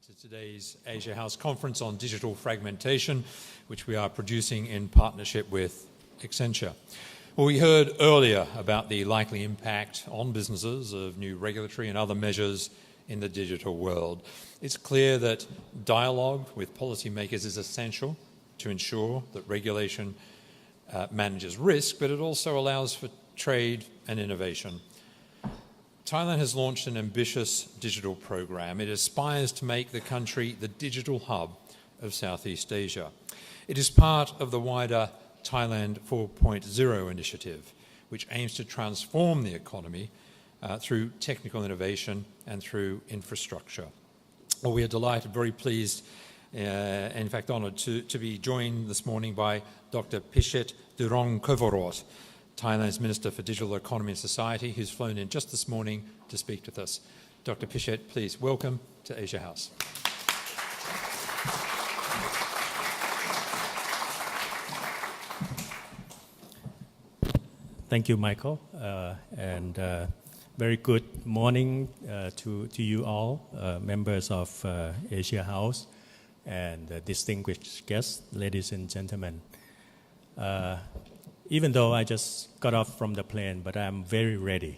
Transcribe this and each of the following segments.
to today's Asia House Conference on Digital Fragmentation, which we are producing in partnership with Accenture. Well, we heard earlier about the likely impact on businesses of new regulatory and other measures in the digital world. It's clear that dialogue with policymakers is essential to ensure that regulation manages risk, but it also allows for trade and innovation. Thailand has launched an ambitious digital program. It aspires to make the country the digital hub of Southeast Asia. It is part of the wider Thailand 4.0 initiative, which aims to transform the economy through technical innovation and through infrastructure. Well, we are delighted, very pleased, in fact honoured to be joined this morning by Dr. Pichet Durong-Kovorot, Thailand's Minister for Digital Economy and Society, who's flown in just this morning to speak with us. Dr. Pichet, please welcome to Asia House. Thank you, Michael, and very good morning to you all, members of Asia House and distinguished guests, ladies and gentlemen. Even though I just got off from the plane, but I'm very ready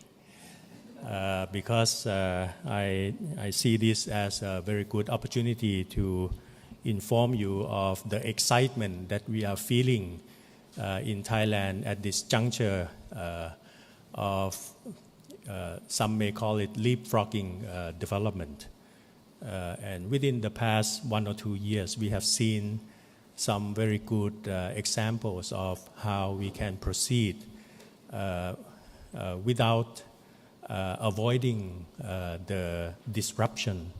because I see this as a very good opportunity to inform you of the excitement that we are feeling in Thailand at this juncture of some may call it leapfrogging development. And within the past 1 or 2 years, we have seen some very good examples of how we can proceed without avoiding the disruption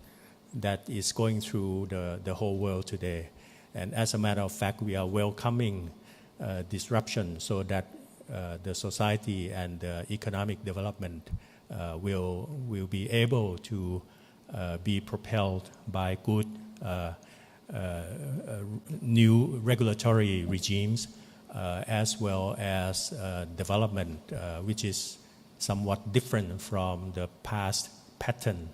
that is going through the whole world today. And as a matter of fact, we are welcoming disruption so that the society and the economic development will be able to be propelled by good new regulatory regimes as well as development which is somewhat different from the past pattern.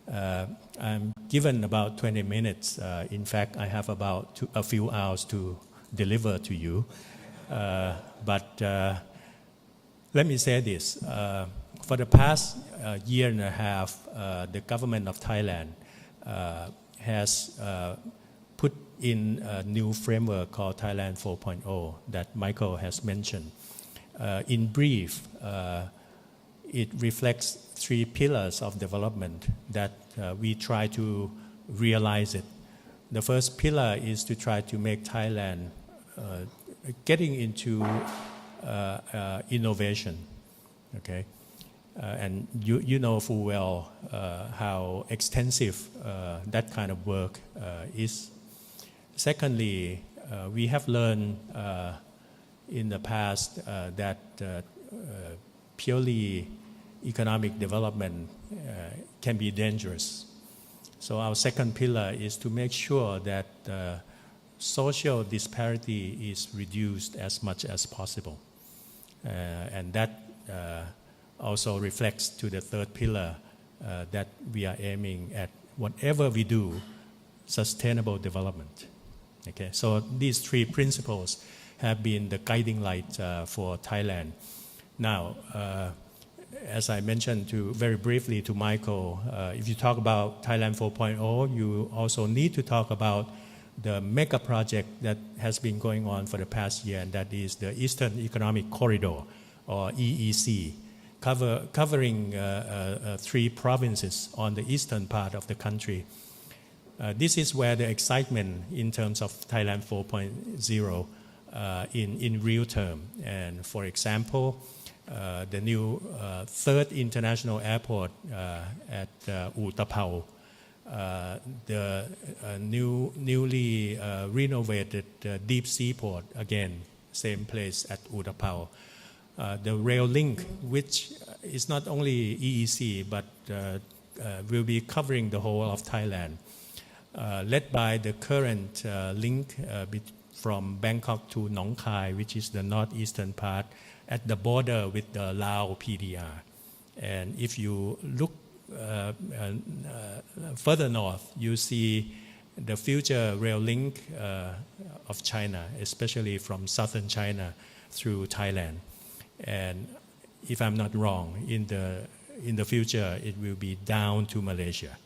I'm given about 20 minutes. In fact, I have about a few hours to deliver to you. But let me say this. For the past year and a half, the government of Thailand has put in a new framework called Thailand 4.0 that Michael has mentioned. In brief, it reflects 3 pillars of development that we try to realize it. The first pillar is to try to make Thailand getting into innovation, okay? And you know full well how extensive that kind of work is. Secondly, we have learned in the past that purely economic development can be dangerous. So our second pillar is to make sure that social disparity is reduced as much as possible. And that also reflects to the third pillar that we are aiming at whatever we do, sustainable development. Okay, so these 3 principles have been the guiding light for Thailand. Now, as I mentioned very briefly to Michael, if you talk about Thailand 4.0, you also need to talk about the mega project that has been going on for the past year, and that is the Eastern Economic Corridor, or EEC, covering 3 provinces on the eastern part of the country. This is where the excitement in terms of Thailand 4.0 in real term. And for example, the new 3rd international airport at Utapao, the newly renovated deep sea port, again, same place at Utapao. The rail link, which is not only EEC, but will be covering the whole of Thailand, led by the current link from Bangkok to Nong Khai, which is the northeastern part, at the border with the Lao PDR. And if you look further north, you see the future rail link of China, especially from southern China through Thailand. And if I'm not wrong, in the future, it will be down to Malaysia.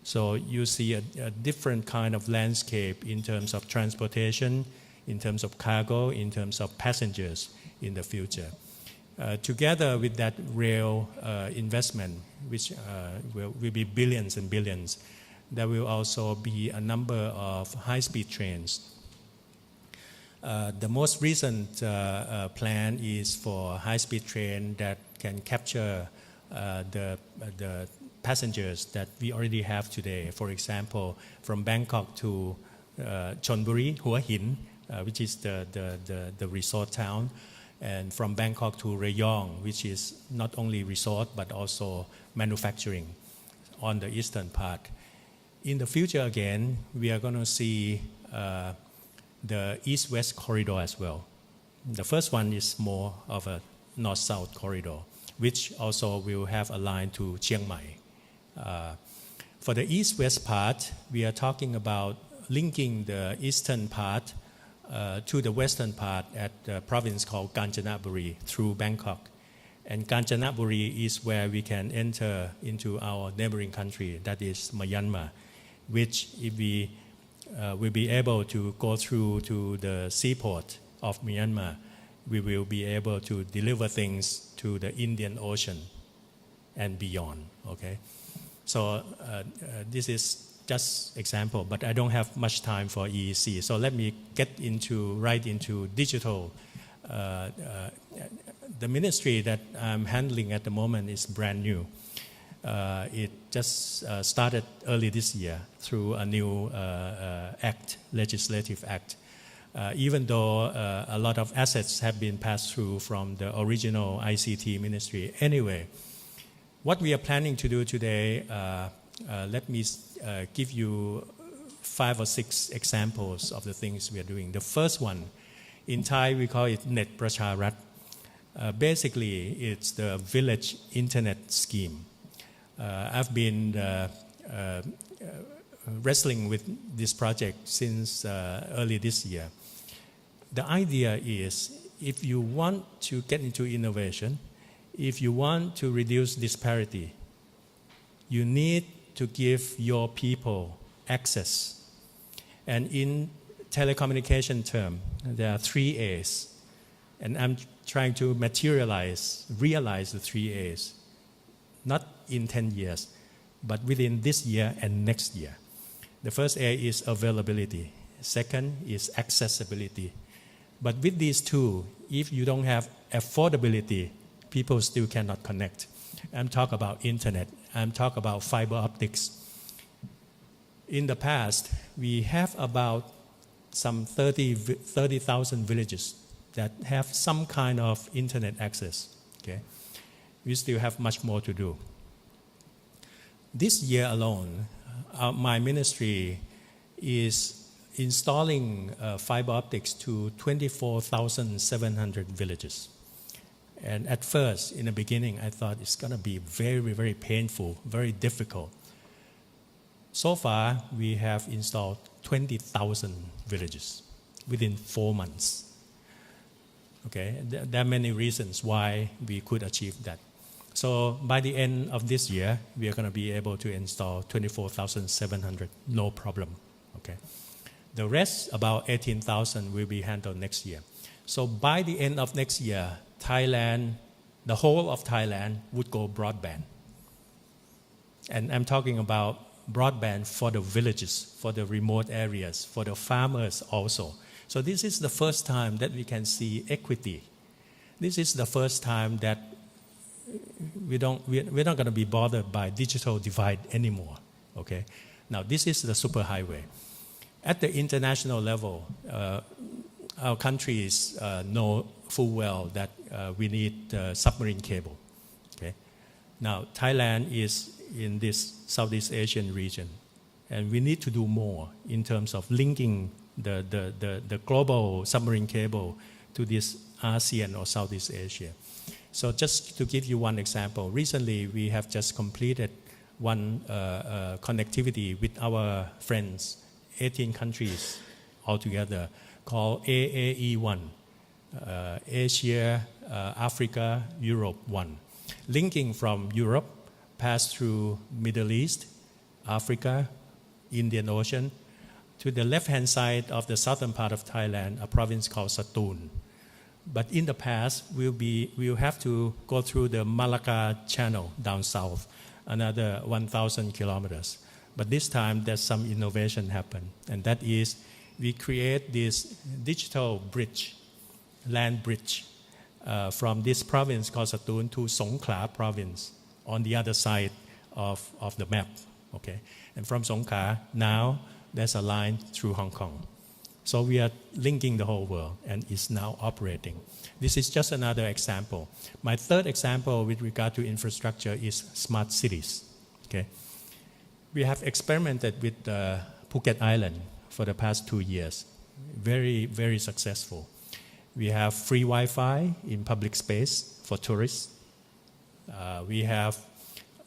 So you see a different kind of landscape in terms of transportation, in terms of cargo, in terms of passengers in the future. Together with that rail investment, which will be billions and billions, there will also be a number of high-speed trains. The most recent plan is for high-speed train that can capture the passengers that we already have today. For example, from Bangkok to Chonburi, Hua Hin, which is the resort town, and from Bangkok to Rayong, which is not only resort but also manufacturing on the eastern part. In the future again, we are going to see the east-west corridor as well. The first one is more of a north-south corridor, which also will have a line to Chiang Mai. For the east-west part, we are talking about linking the eastern part to the western part at a province called Kanchanaburi through Bangkok. And Kanchanaburi is where we can enter into our neighboring country, that is Myanmar, which if we will be able to go through to the seaport of Myanmar, we will be able to deliver things to the Indian Ocean and beyond, okay? So this is just example, but I don't have much time for EEC. So let me get right into digital. The ministry that I'm handling at the moment is brand new. It just started early this year through a new legislative act. Even though a lot of assets have been passed through from the original ICT ministry. Anyway, what we are planning to do today, let me give you 5 or 6 examples of the things we are doing. The first one, in Thai we call it Net Pracharat. Basically, it's the village internet scheme. I've been wrestling with this project since early this year. The idea is, if you want to get into innovation, if you want to reduce disparity, you need to give your people access. And in telecommunication term, there are 3 A's. And I'm trying to realize the 3 A's. Not in 10 years, but within this year and next year. The first A is availability. Second is accessibility. But with these 2, if you don't have affordability, people still cannot connect. I'm talking about internet. I'm talking about fiber optics. In the past, we have about some 30,000 villages that have some kind of internet access. Okay? We still have much more to do. This year alone, my ministry is installing fiber optics to 24,700 villages. And at first, in the beginning, I thought it's going to be very, very painful, very difficult. So far, we have installed 20,000 villages within 4 months. Okay, there are many reasons why we could achieve that. So by the end of this year, we are going to be able to install 24,700, no problem. Okay, the rest, about 18,000, will be handled next year. So by the end of next year, Thailand, the whole of Thailand would go broadband. And I'm talking about broadband for the villages, for the remote areas, for the farmers also. So this is the first time that we can see equity. This is the first time that we're not going to be bothered by digital divide anymore. Okay. Now this is the superhighway. At the international level, our countries know full well that we need submarine cable. Okay. Now Thailand is in this Southeast Asian region, and we need to do more in terms of linking the global submarine cable to this ASEAN or Southeast Asia. So just to give you one example, recently we have just completed one connectivity with our friends, 18 countries altogether, called AAE1, Asia, Africa, Europe 1, linking from Europe, pass through Middle East, Africa, Indian Ocean, to the left-hand side of the southern part of Thailand, a province called Satun. But in the past, we'll have to go through the Malacca Channel down south, another 1,000 kilometers. But this time, there's some innovation happen, and that is we create this digital bridge, land bridge, from this province called Satun to Songkhla province on the other side of the map. Okay, and from Songkhla, now there's a line through Hong Kong. So we are linking the whole world, and it's now operating. This is just another example. My third example with regard to infrastructure is smart cities. Okay, we have experimented with Phuket Island for the past 2 years. Very, very successful. We have free Wi-Fi in public space for tourists. We have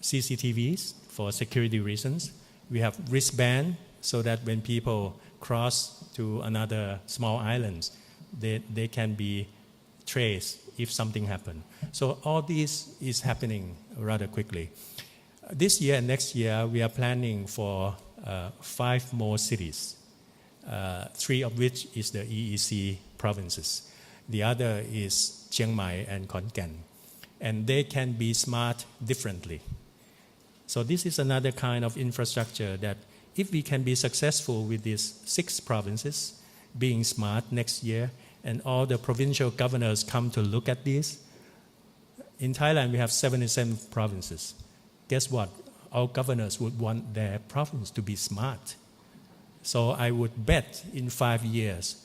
CCTVs for security reasons. We have wristband so that when people cross to another small islands, they can be traced if something happens. So all this is happening rather quickly. This year and next year, we are planning for 5 more cities, 3 of which is the EEC provinces. The other is Chiang Mai and Khon Kaen. And they can be smart differently. So this is another kind of infrastructure that if we can be successful with these 6 provinces being smart next year, and all the provincial governors come to look at this, in Thailand we have 77 provinces. Guess what? Our governors would want their province to be smart. So I would bet in 5 years,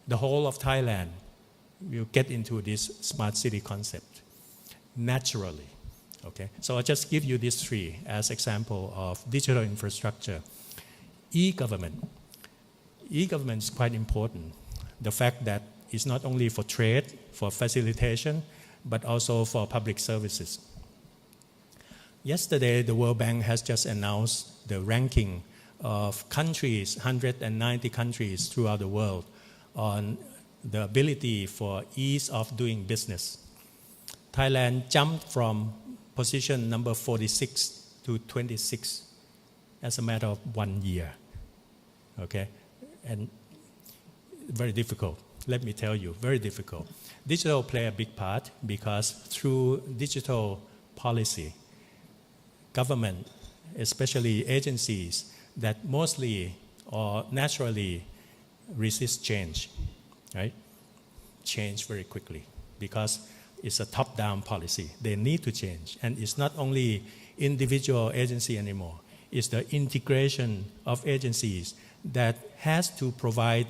the whole of Thailand will get into this smart city concept naturally. Okay, so I'll just give you these 3 as example of digital infrastructure. E-government. E-government is quite important. The fact that it's not only for trade, for facilitation, but also for public services. Yesterday, the World Bank has just announced the ranking of countries, 190 countries throughout the world, on the ability for ease of doing business. Thailand jumped from position number 46 to 26 as a matter of 1 year. Okay? And very difficult. Let me tell you, very difficult. Digital play a big part because through digital policy, government, especially agencies that mostly or naturally resist change, right? Change very quickly because it's a top-down policy. They need to change. And it's not only individual agency anymore. It's the integration of agencies that has to provide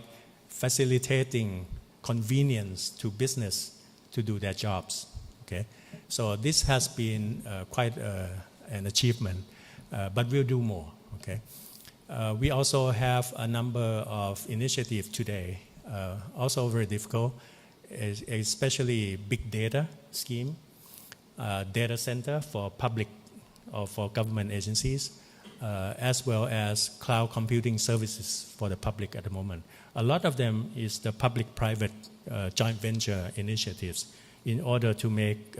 facilitating convenience to business to do their jobs. Okay? So this has been quite an achievement, but we'll do more. Okay? We also have a number of initiatives today, also very difficult, especially big data scheme, data center for public or for government agencies, as well as cloud computing services for the public at the moment. A lot of them is the public-private joint venture initiatives in order to make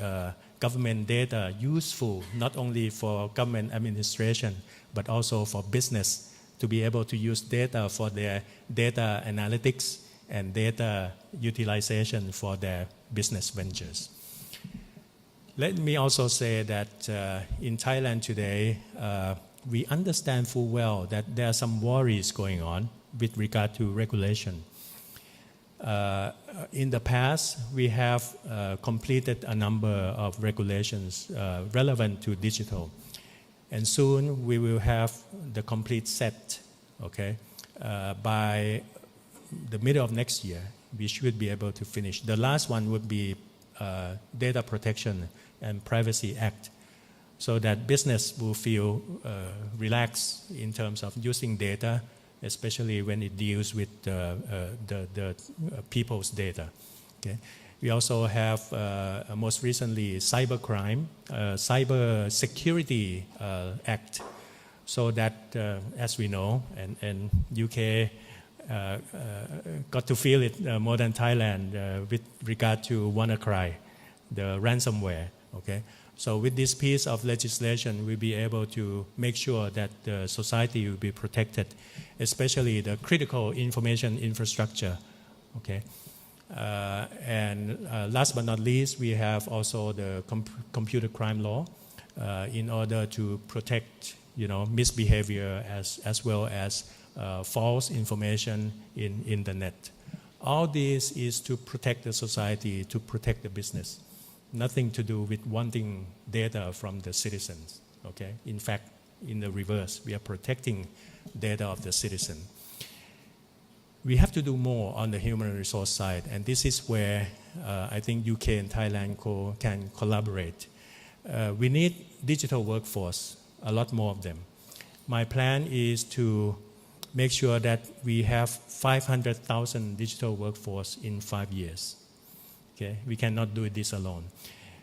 government data useful not only for government administration but also for business to be able to use data for their data analytics and data utilization for their business ventures. Let me also say that in Thailand today, we understand full well that there are some worries going on with regard to regulation. In the past, we have completed a number of regulations relevant to digital. And soon we will have the complete set, okay? By the middle of next year, we should be able to finish. The last one would be Data Protection and Privacy Act, so that business will feel relaxed in terms of using data, especially when it deals with the people's data. Okay? We also have most recently cybercrime, cyber security act, so that as we know, and UK got to feel it more than Thailand with regard to WannaCry, the ransomware. Okay, so with this piece of legislation, we'll be able to make sure that the society will be protected, especially the critical information infrastructure. Okay, and last but not least, we have also the computer crime law in order to protect, misbehavior as well as false information in the net. All this is to protect the society, to protect the business. Nothing to do with wanting data from the citizens. Okay? In fact, in the reverse, we are protecting data of the citizen. We have to do more on the human resource side, and this is where I think UK and Thailand can collaborate. We need digital workforce, a lot more of them. My plan is to make sure that we have 500,000 digital workforce in 5 years. Okay? We cannot do this alone.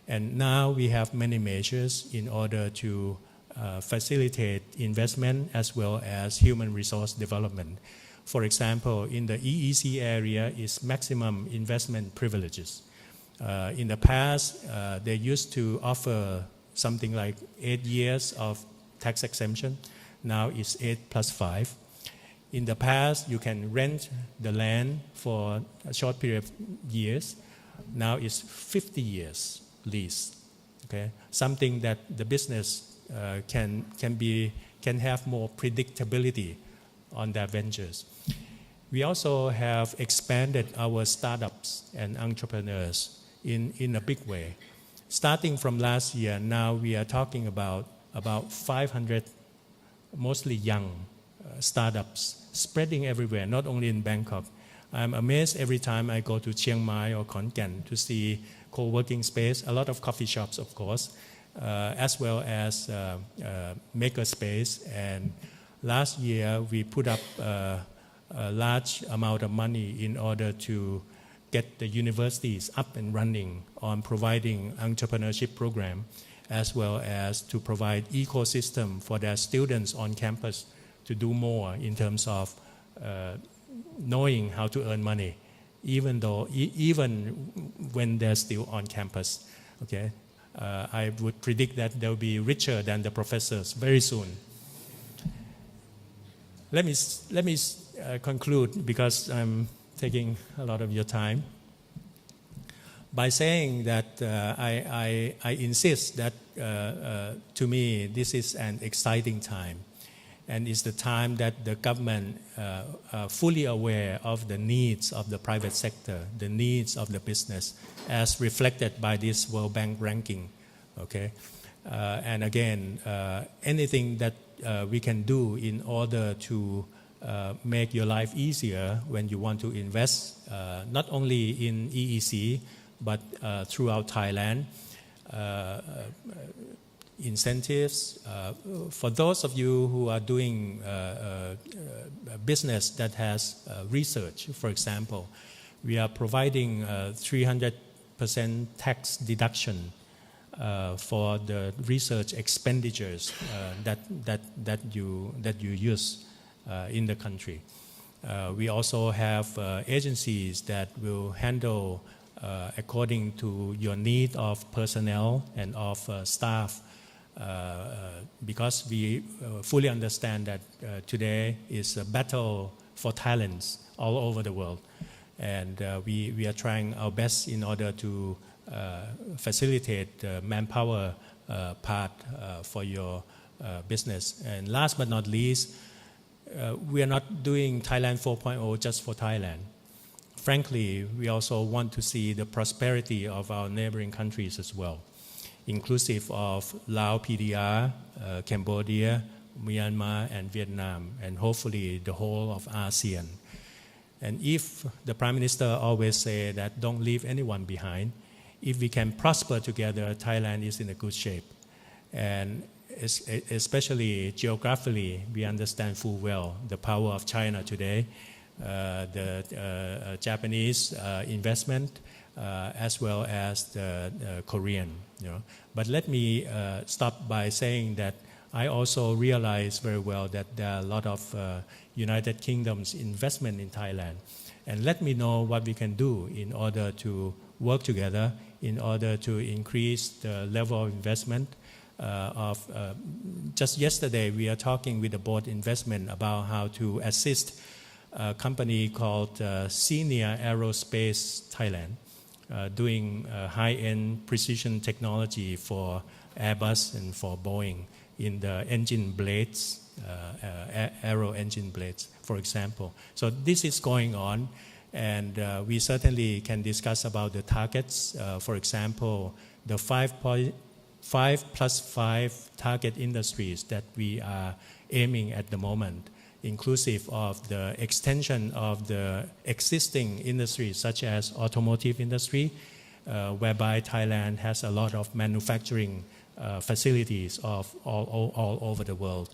And now we have many measures in order to facilitate investment as well as human resource development. For example, in the EEC area is maximum investment privileges. In the past, they used to offer something like 8 years of tax exemption. Now it's 8 plus 5. In the past, you can rent the land for a short period of years. Now it's 50 years lease. Okay, something that the business can have more predictability on their ventures. We also have expanded our startups and entrepreneurs in a big way. Starting from last year, now we are talking about 500, mostly young startups spreading everywhere, not only in Bangkok. I'm amazed every time I go to Chiang Mai or Khon Kaen to see co-working space, a lot of coffee shops, of course, as well as maker space. And last year, we put up a large amount of money in order to get the universities up and running on providing entrepreneurship program, as well as to provide ecosystem for their students on campus to do more in terms of knowing how to earn money, even when they're still on campus. Okay, I would predict that they'll be richer than the professors very soon. Let me conclude, because I'm taking a lot of your time, by saying that I insist that to me this is an exciting time, and it's the time that the government are fully aware of the needs of the private sector, the needs of the business, as reflected by this World Bank ranking. Okay, and again, anything that we can do in order to make your life easier when you want to invest, not only in EEC, but throughout Thailand. Incentives. For those of you who are doing business that has research, for example, we are providing 300% tax deduction for the research expenditures that you use in the country. We also have agencies that will handle according to your need of personnel and of staff, because we fully understand that today is a battle for talents all over the world, and we are trying our best in order to facilitate the manpower part for your business. And last but not least, we are not doing Thailand 4.0 just for Thailand. Frankly, we also want to see the prosperity of our neighboring countries as well, inclusive of Laos, PDR, Cambodia, Myanmar, and Vietnam, and hopefully the whole of ASEAN. And if the Prime Minister always say that don't leave anyone behind, if we can prosper together, Thailand is in a good shape. And especially geographically, we understand full well the power of China today, the Japanese investment, as well as the Korean. But let me stop by saying that I also realize very well that there are a lot of United Kingdom's investment in Thailand. And let me know what we can do in order to work together, in order to increase the level of investment. Just yesterday, we are talking with the board investment about how to assist a company called Senior Aerospace Thailand, doing high-end precision technology for Airbus and for Boeing in the engine blades, aero engine blades, for example. So this is going on, and we certainly can discuss about the targets. For example, the 5+5 target industries that we are aiming at the moment, inclusive of the extension of the existing industries such as automotive industry, whereby Thailand has a lot of manufacturing facilities of all over the world,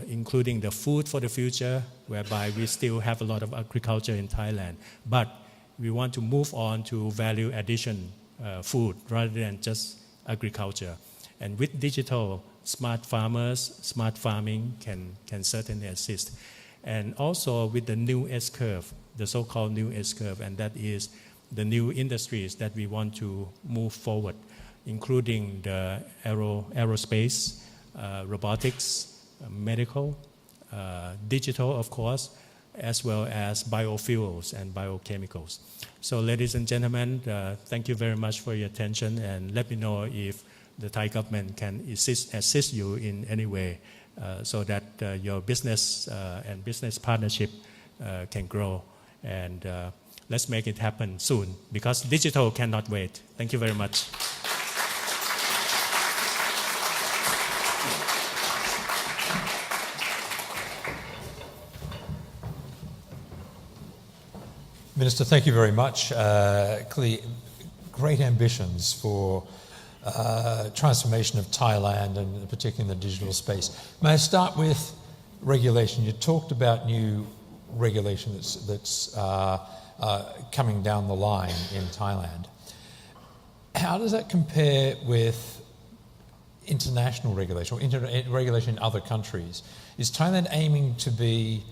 including the food for the future, whereby we still have a lot of agriculture in Thailand. But we want to move on to value addition food rather than just agriculture. And with digital, smart farmers, smart farming can certainly assist. And also with the new S-curve, the so-called new S-curve, and that is the new industries that we want to move forward, including the aerospace, robotics, medical, digital, of course, as well as biofuels and biochemicals. So ladies and gentlemen, thank you very much for your attention, and let me know if the Thai government can assist you in any way so that your business and business partnership can grow. And let's make it happen soon, because digital cannot wait. Thank you very much. Minister, thank you very much. Clearly, great ambitions for transformation of Thailand, and particularly in the digital space. May I start with regulation? You talked about new regulation that's coming down the line in Thailand. How does that compare with international regulation or regulation in other countries? Is Thailand aiming to be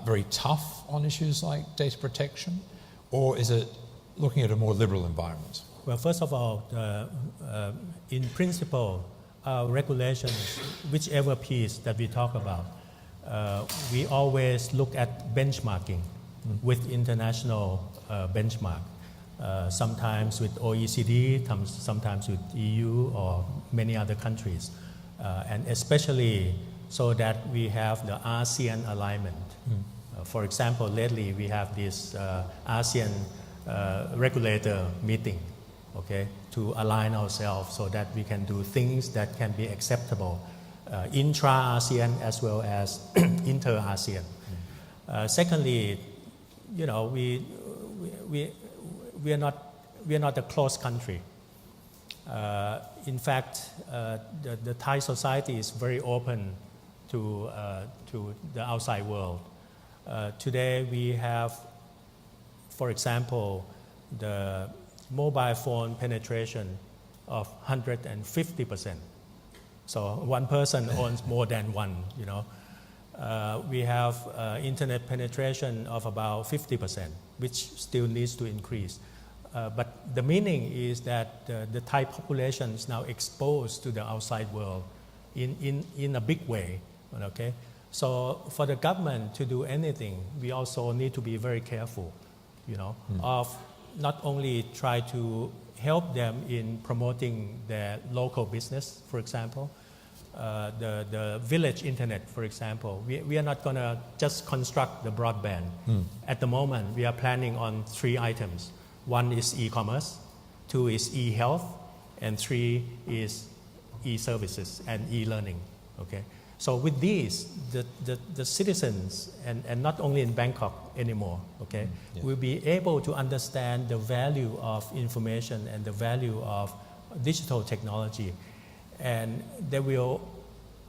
very tough on issues like data protection, or is it looking at a more liberal environment? Well, first of all, in principle, our regulations, whichever piece that we talk about, we always look at benchmarking with international benchmark, sometimes with OECD, sometimes with EU or many other countries, and especially so that we have the ASEAN alignment. For example, lately we have this ASEAN regulator meeting, okay, to align ourselves so that we can do things that can be acceptable intra-ASEAN as well as inter-ASEAN. Secondly, we are not a closed country. In fact, the Thai society is very open to the outside world. Today we have, for example, the mobile phone penetration of 150%. So one person owns more than one, We have internet penetration of about 50%, which still needs to increase. But the meaning is that the Thai population is now exposed to the outside world in a big way, okay? So for the government to do anything, we also need to be very careful, of not only try to help them in promoting their local business, for example, the village internet, for example. We are not going to just construct the broadband. At the moment, we are planning on 3 items. 1 is e-commerce, 2 is e-health, and 3 is e-services and e-learning, okay? So with these, the citizens, and not only in Bangkok anymore, okay, will be able to understand the value of information and the value of digital technology. And they will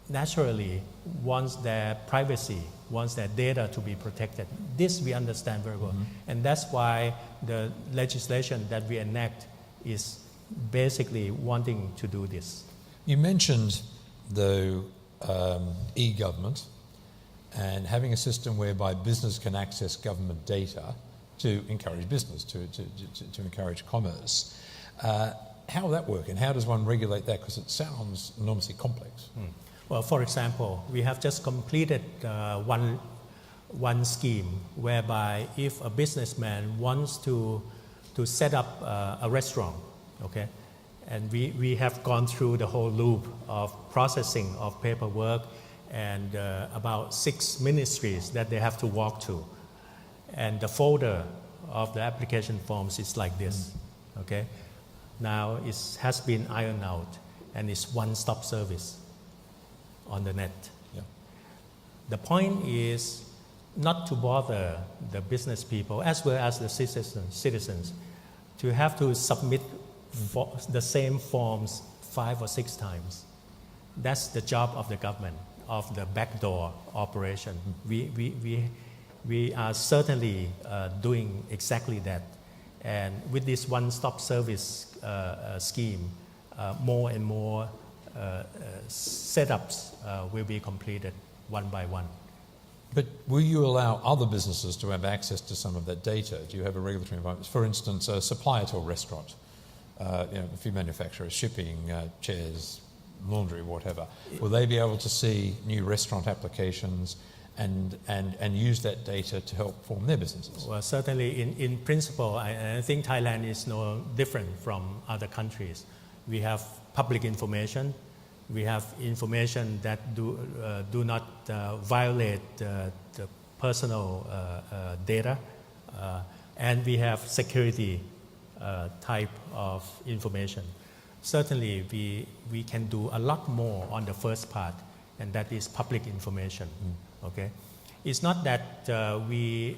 naturally wants their privacy, wants their data to be protected. This we understand very well. And that's why the legislation that we enact is basically wanting to do this. You mentioned, though, e-government and having a system whereby business can access government data to encourage business, to encourage commerce. How will that work, and how does one regulate that? Because it sounds enormously complex. Well, for example, we have just completed one scheme whereby if a businessman wants to set up a restaurant, okay, and we have gone through the whole loop of processing of paperwork and about 6 ministries that they have to walk to. And the folder of the application forms is like this, okay? Now it has been ironed out and it's one-stop service on the net. Yeah. The point is not to bother the business people as well as the citizens to have to submit the same forms 5 or 6 times. That's the job of the government, of the backdoor operation. We are certainly doing exactly that. And with this one-stop service scheme, more and more setups will be completed one by one. But will you allow other businesses to have access to some of that data? Do you have a regulatory environment? For instance, a supplier to a restaurant, a few manufacturers, shipping, chairs, laundry, whatever. Will they be able to see new restaurant applications and use that data to help form their businesses? Well, certainly in principle, I think Thailand is no different from other countries. We have public information. We have information that do not violate the personal data. And we have security type of information. Certainly, we can do a lot more on the first part, and that is public information. Okay, it's not that we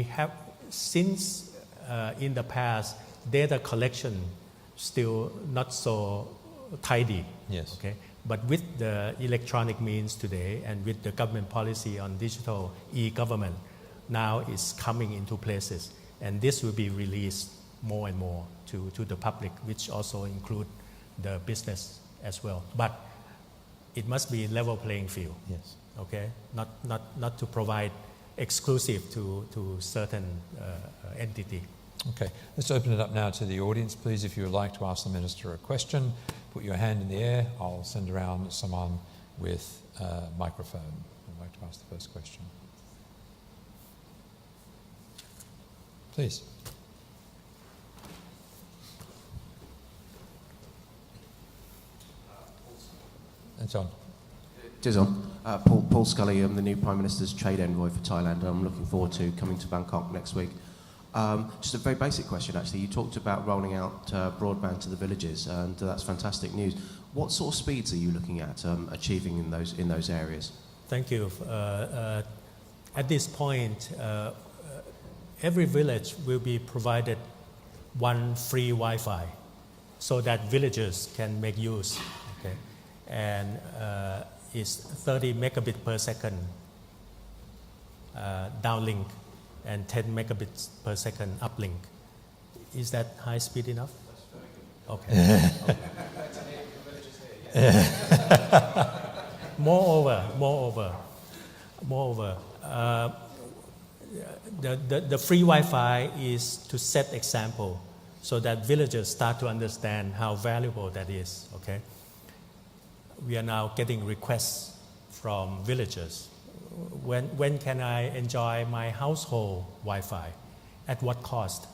have, since in the past data collection still not so tidy. Yes. Okay, but with the electronic means today and with the government policy on digital e-government, now it's coming into places, and this will be released more and more to the public, which also include the business as well. But it must be level playing field. Yes. Okay, not to provide exclusive to certain entity. Okay, let's open it up now to the audience. Please, if you would like to ask the Minister a question, put your hand in the air. I'll send around someone with a microphone. I'd like to ask the first question. Please. It's on. It is on. Paul Scully, I'm the new Prime Minister's Trade Envoy for Thailand. I'm looking forward to coming to Bangkok next week. Just a very basic question, actually. You talked about rolling out broadband to the villages, and that's fantastic news. What sort of speeds are you looking at achieving in those areas? Thank you. At this point, every village will be provided one free Wi-Fi so that villagers can make use. Okay, and it's 30 megabit per second downlink and 10 megabits per second uplink. Is that high speed enough? That's very good. Okay. Moreover, the free Wi-Fi is to set example so that villagers start to understand how valuable that is. Okay. We are now getting requests from villagers. When can I enjoy my household Wi-Fi? At what cost?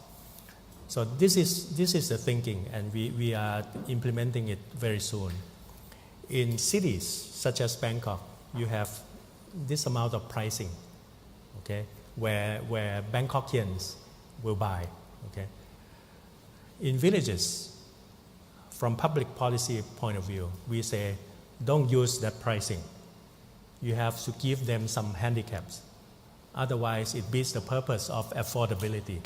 So this is the thinking, and we are implementing it very soon. In cities such as Bangkok, you have this amount of pricing, okay, where Bangkokians will buy. Okay. In villages, from public policy point of view, we say, don't use that pricing. You have to give them some handicaps. Otherwise, it beats the purpose of affordability.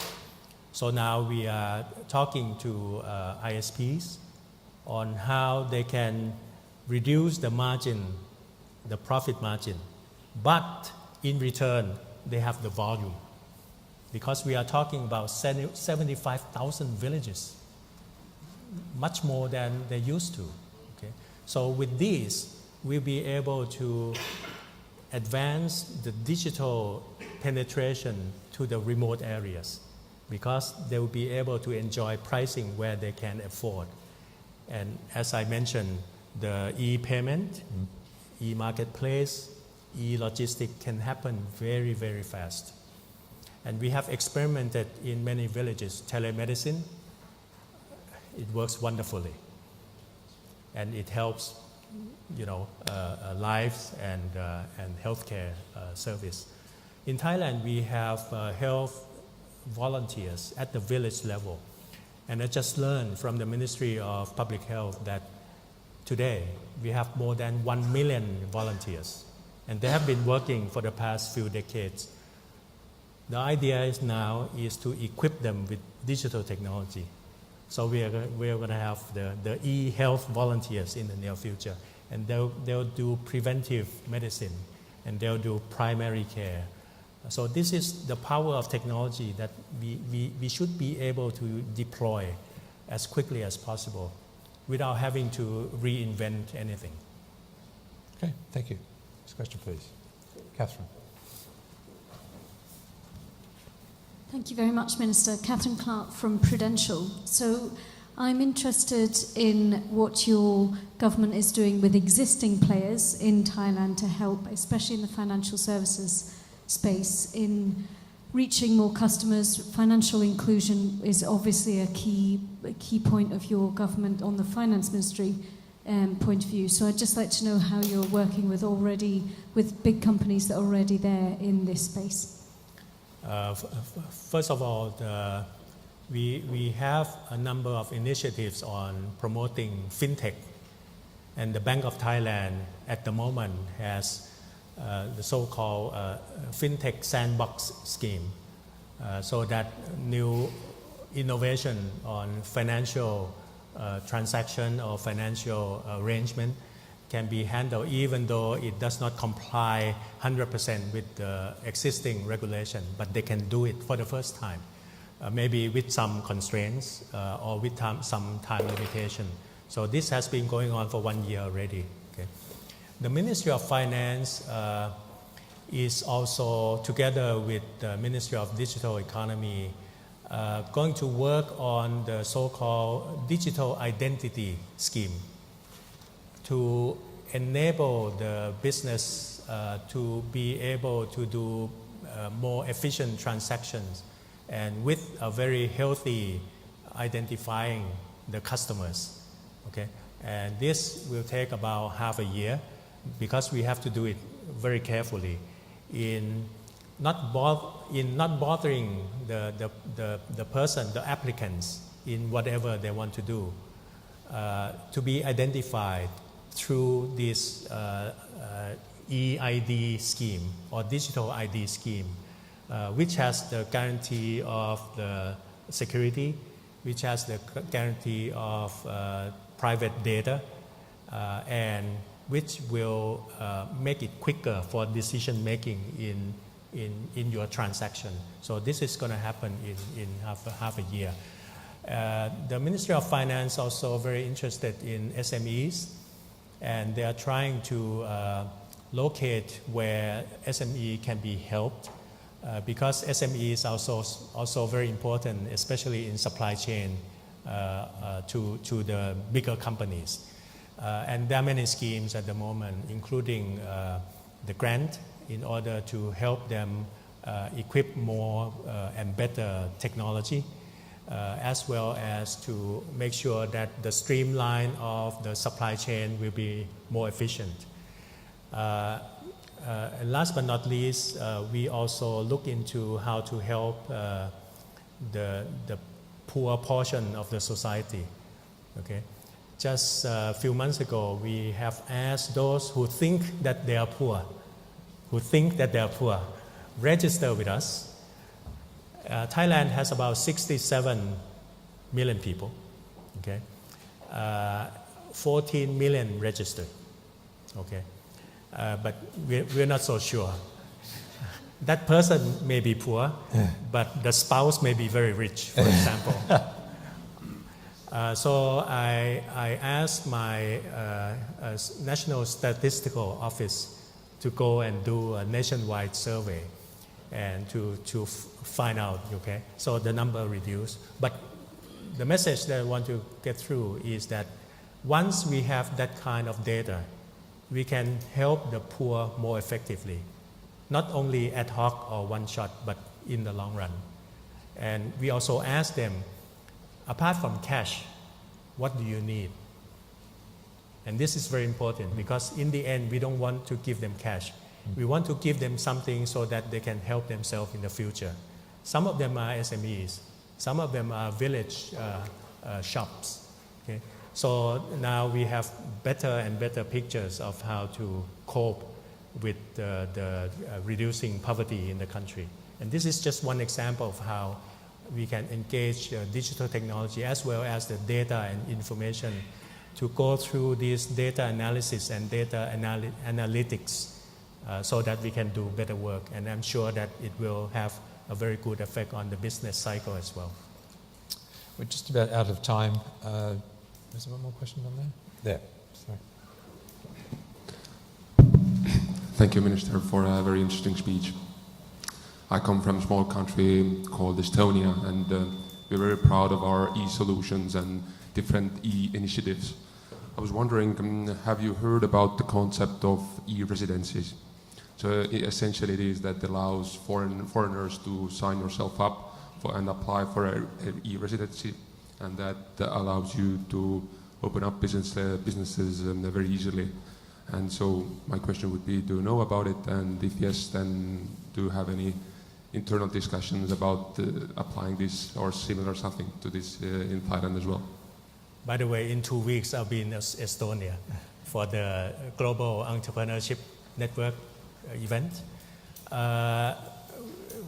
So now we are talking to ISPs on how they can reduce the margin, the profit margin, but in return, they have the volume. Because we are talking about 75,000 villages, much more than they used to. Okay? So with this, we'll be able to advance the digital penetration to the remote areas, because they will be able to enjoy pricing where they can afford. And as I mentioned, the e-payment, e-marketplace, e-logistic can happen very, very fast. And we have experimented in many villages. Telemedicine, it works wonderfully. And it helps, lives and healthcare service. In Thailand, we have health volunteers at the village level. And I just learned from the Ministry of Public Health that today we have more than 1 million volunteers. And they have been working for the past few decades. The idea is now to equip them with digital technology. So we are going to have the e-health volunteers in the near future. And they'll do preventive medicine, and they'll do primary care. So this is the power of technology that we should be able to deploy as quickly as possible without having to reinvent anything. Okay, thank you. Next question, please. Catherine. Thank you very much, Minister. Catherine Clark from Prudential. So I'm interested in what your government is doing with existing players in Thailand to help, especially in the financial services space, in reaching more customers. Financial inclusion is obviously a key point of your government on the finance ministry point of view. So I'd just like to know how you're working with big companies that are already there in this space. First of all, we have a number of initiatives on promoting Fintech, and the Bank of Thailand at the moment has the so-called Fintech Sandbox scheme, so that new innovation on financial transaction or financial arrangement can be handled even though it does not comply 100% with the existing regulation, but they can do it for the first time, maybe with some constraints or with some time limitation. So this has been going on for 1 year already. Okay. The Ministry of Finance is also, together with the Ministry of Digital Economy, going to work on the so-called digital identity scheme to enable the business to be able to do more efficient transactions and with a very healthy identifying the customers. Okay? And this will take about half a year because we have to do it very carefully in not bothering the person, the applicants, in whatever they want to do, to be identified through this eID scheme or digital ID scheme, which has the guarantee of the security, which has the guarantee of private data, and which will make it quicker for decision making in your transaction. So this is going to happen in half a year. The Ministry of Finance also very interested in SMEs, and they are trying to locate where SME can be helped, because SME is also very important, especially in supply chain to the bigger companies. And there are many schemes at the moment, including the grant, in order to help them equip more and better technology, as well as to make sure that the streamline of the supply chain will be more efficient. And last but not least, we also look into how to help the poor portion of the society. Okay? Just a few months ago, we have asked those who think that they are poor, register with us. Thailand has about 67 million people. Okay? 14 million registered. Okay, but we're not so sure. That person may be poor, but the spouse may be very rich, for example. So I asked my National Statistical Office to go and do a nationwide survey and to find out, okay? So the number reduced. But the message that I want to get through is that once we have that kind of data, we can help the poor more effectively, not only ad hoc or one shot, but in the long run. And we also ask them, apart from cash, what do you need? And this is very important because in the end, we don't want to give them cash. We want to give them something so that they can help themselves in the future. Some of them are SMEs. Some of them are village shops. Okay? So now we have better and better pictures of how to cope with the reducing poverty in the country. And this is just one example of how we can engage digital technology as well as the data and information to go through this data analysis and data analytics so that we can do better work. And I'm sure that it will have a very good effect on the business cycle as well. We're just about out of time. Is there one more question on there? There. Sorry. Thank you, Minister, for a very interesting speech. I come from a small country called Estonia, and we're very proud of our e-solutions and different e-initiatives. I was wondering, have you heard about the concept of e-residencies? So essentially it is that allows foreigners to sign yourself up and apply for an e-residency, and that allows you to open up businesses very easily. And so my question would be, do you know about it? And if yes, then do you have any internal discussions about applying this or similar something to this in Thailand as well? By the way, in 2 weeks, I'll be in Estonia for the Global Entrepreneurship Network event.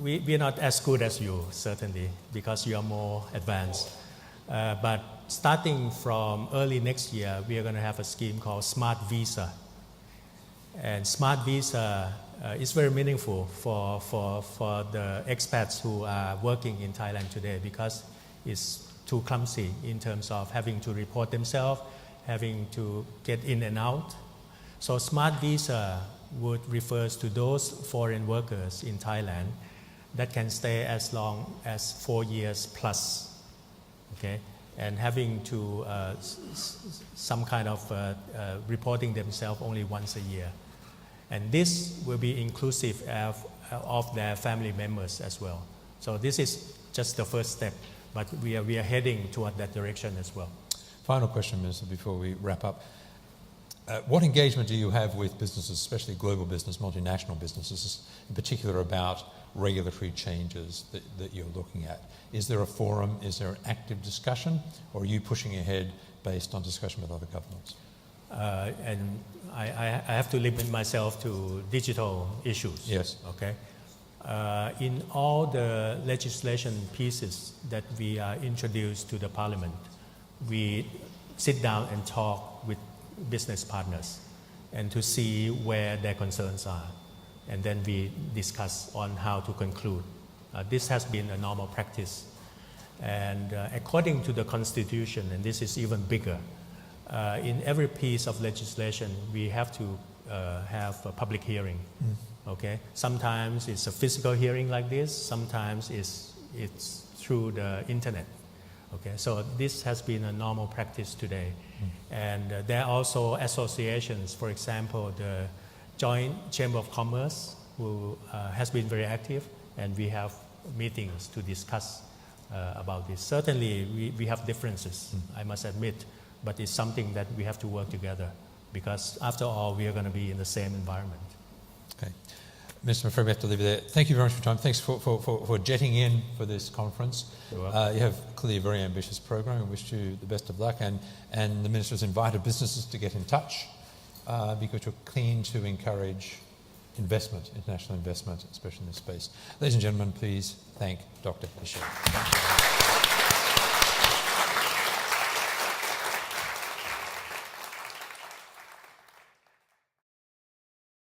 We're not as good as you, certainly, because you are more advanced. But starting from early next year, we are going to have a scheme called Smart Visa. And Smart Visa is very meaningful for the expats who are working in Thailand today because it's too clumsy in terms of having to report themselves, having to get in and out. So Smart Visa would refers to those foreign workers in Thailand that can stay as long as 4 years plus, okay? And having to some kind of reporting themselves only once a year. And this will be inclusive of their family members as well. So this is just the first step, but we are heading toward that direction as well. Final question, Minister, before we wrap up. What engagement do you have with businesses, especially global business, multinational businesses, in particular about regulatory changes that you're looking at? Is there a forum, is there an active discussion, or are you pushing ahead based on discussion with other governments? And I have to limit myself to digital issues. Yes. Okay. In all the legislation pieces that we are introduced to the Parliament, we sit down and talk with business partners and to see where their concerns are. And then we discuss on how to conclude. This has been a normal practice. And according to the Constitution, and this is even bigger, in every piece of legislation, we have to have a public hearing. Okay? Sometimes it's a physical hearing like this. Sometimes it's through the internet. Okay? So this has been a normal practice today. And there are also associations, for example, the Joint Chamber of Commerce, who has been very active, and we have meetings to discuss about this. Certainly, we have differences, I must admit, but it's something that we have to work together because, after all, we are going to be in the same environment. Okay. Mr. McFrey, we have to leave it there. Thank you very much for your time. Thanks for jetting in for this conference. You're welcome. You have clearly a very ambitious program. I wish you the best of luck. And the Minister has invited businesses to get in touch because you're keen to encourage investment, international investment, especially in this space. Ladies and gentlemen, please thank Dr. Ishii.